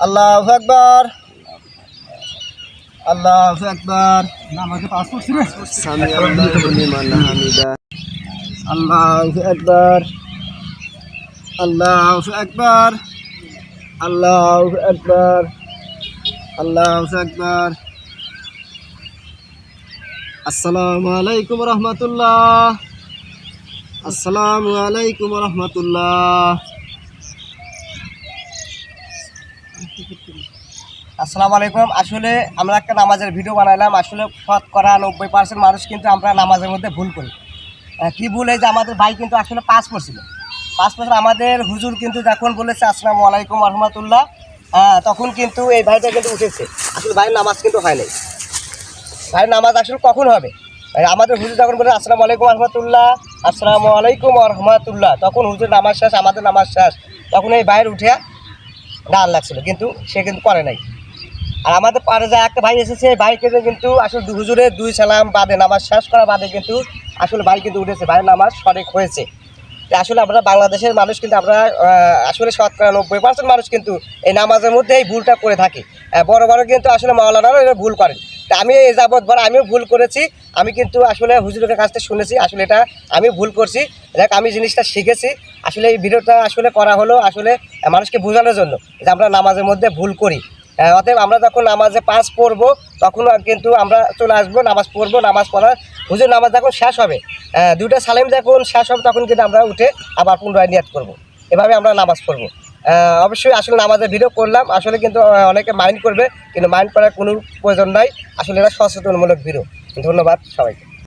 আল্লাহু আকবার, আল্লাহু আকবার। নামাজে পাস করছি রে। সামি আল্লাহু লিমান হামিদা। আল্লাহু আকবার, আল্লাহু আকবার, আল্লাহু আকবার, আল্লাহু আকবার। আসসালামু আলাইকুম রহমতুল্লাহ, আসসালামু আলাইকুম রহমতুল্লাহ। আসসালামু আলাইকুম। আসলে আমরা একটা নামাজের ভিডিও বানাইলাম। আসলে শতকরা 90% মানুষ কিন্তু আমরা নামাজের মধ্যে ভুল করি। কি ভুল? এই যে আমাদের ভাই কিন্তু আসলে পাস করছিল, আমাদের হুজুর কিন্তু যখন বলেছে আসসালামু আলাইকুম রহমতুল্লাহ, তখন কিন্তু এই ভাইটা কিন্তু উঠেছে। আসলে ভাইয়ের নামাজ কিন্তু হয় নাই। ভাইয়ের নামাজ আসলে কখন হবে? আমাদের হুজুর যখন বলে আসসালামু আলাইকুম রহমতুল্লাহ, আসসালামু আলাইকুম রহমতুল্লাহ, তখন হুজুর নামাজ শেষ, আমাদের নামাজ শেষ, তখন এই ভাইয়ের উঠে গান লাগছিল, কিন্তু সে কিন্তু করে নাই। আর আমাদের পারে যা একটা ভাই এসেছে, ভাইকে কিন্তু আসলে হুজুরের 2 সালাম বাদে, নামাজ শেষ করা বাদে কিন্তু আসলে ভাই কিন্তু উঠেছে, ভাইয়ের নামাজ সঠিক হয়েছে। আসলে আমরা বাংলাদেশের মানুষ কিন্তু আমরা আসলে শতকরা 90% মানুষ কিন্তু এই নামাজের মধ্যে এই ভুলটা করে থাকি। বড় বড় কিন্তু আসলে মাওলানারও এটা ভুল করেন। তা আমি এই যাবৎ বড় আমিও ভুল করেছি। আমি কিন্তু আসলে হুজুরের কাছ থেকে শুনেছি, আসলে এটা আমি ভুল করছি। দেখ, আমি জিনিসটা শিখেছি। আসলে এই ভিডিওটা আসলে করা হলো আসলে মানুষকে বোঝানোর জন্য যে আমরা নামাজের মধ্যে ভুল করি। অতএব আমরা যখন নামাজে পাস পড়বো তখন কিন্তু আমরা চলে আসবো, নামাজ পড়বো, নামাজ পড়ার হুজুর নামাজ যখন শেষ হবে, 2টা সালাম যখন শেষ হবে, তখন কিন্তু আমরা উঠে আবার পুনরায় নিয়াত করবো। এভাবে আমরা নামাজ পড়বো। অবশ্যই আসলে নামাজের ভিডিও করলাম, আসলে কিন্তু অনেকে মাইন্ড করবে, কিন্তু মাইন্ড করার কোনো প্রয়োজন নাই। আসলে এটা সচেতনমূলক ভিডিও। ধন্যবাদ সবাইকে।